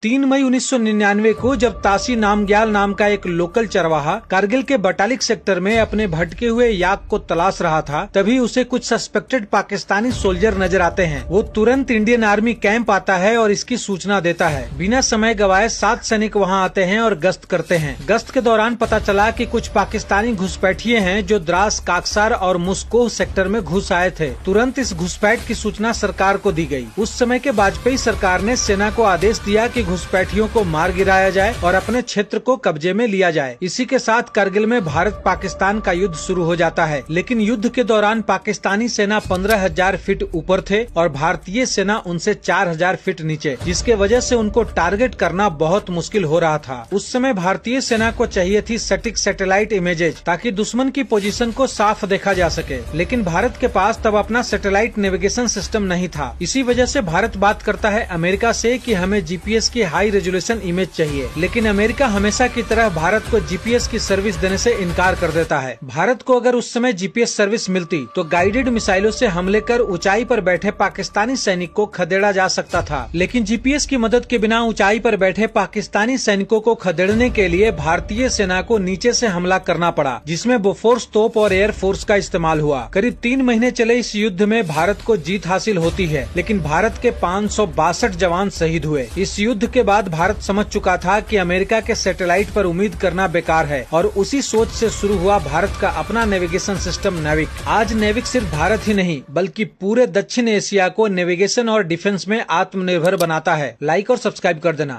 3 मई 1999 को जब तासी नामग्याल नाम का एक लोकल चरवाहा कारगिल के बटालिक सेक्टर में अपने भटके हुए याक को तलाश रहा था, तभी उसे कुछ सस्पेक्टेड पाकिस्तानी सोल्जर नजर आते हैं। वो तुरंत इंडियन आर्मी कैंप आता है और इसकी सूचना देता है। बिना समय गवाए 7 सैनिक वहां आते हैं और गश्त करते हैं। गश्त के दौरान पता चला कि कुछ पाकिस्तानी घुसपैठिए हैं जो द्रास, काकसार और मुस्कोह सेक्टर में घुस आए थे। तुरंत इस घुसपैठ की सूचना सरकार को दी गई। उस समय के वाजपेयी सरकार ने सेना को आदेश दिया कि घुसपैठियों को मार गिराया जाए और अपने क्षेत्र को कब्जे में लिया जाए। इसी के साथ करगिल में भारत पाकिस्तान का युद्ध शुरू हो जाता है। लेकिन युद्ध के दौरान पाकिस्तानी सेना 15,000 फीट ऊपर थे और भारतीय सेना उनसे 4,000 फीट नीचे, जिसके वजह से उनको टारगेट करना बहुत मुश्किल हो रहा था। उस समय भारतीय सेना को चाहिए थी सटीक सैटेलाइट इमेजेज, ताकि दुश्मन की पोजीशन को साफ देखा जा सके। लेकिन भारत के पास तब अपना सैटेलाइट नेविगेशन सिस्टम नहीं था। इसी वजह से भारत बात करता है अमेरिका से कि हमें जीपीएस की हाई रेजोल्यूशन इमेज चाहिए। लेकिन अमेरिका हमेशा की तरह भारत को जीपीएस की सर्विस देने से इनकार कर देता है। भारत को अगर उस समय जीपीएस सर्विस मिलती तो गाइडेड मिसाइलों से हमले कर ऊंचाई पर बैठे पाकिस्तानी सैनिक को खदेड़ा जा सकता था। लेकिन जीपीएस की मदद के बिना ऊंचाई पर बैठे पाकिस्तानी सैनिकों को खदेड़ने के लिए भारतीय सेना को नीचे से हमला करना पड़ा, जिसमें बोफोर्स तोप और एयरफोर्स का इस्तेमाल हुआ। करीब 3 महीने चले इस युद्ध में भारत को जीत हासिल होती है, लेकिन भारत के 562 जवान शहीद हुए। इस युद्ध के बाद भारत समझ चुका था कि अमेरिका के सैटेलाइट पर उम्मीद करना बेकार है और उसी सोच से शुरू हुआ भारत का अपना नेविगेशन सिस्टम नेविक। आज नेविक सिर्फ भारत ही नहीं बल्कि पूरे दक्षिण एशिया को नेविगेशन और डिफेंस में आत्मनिर्भर बनाता है। लाइक और सब्सक्राइब कर देना।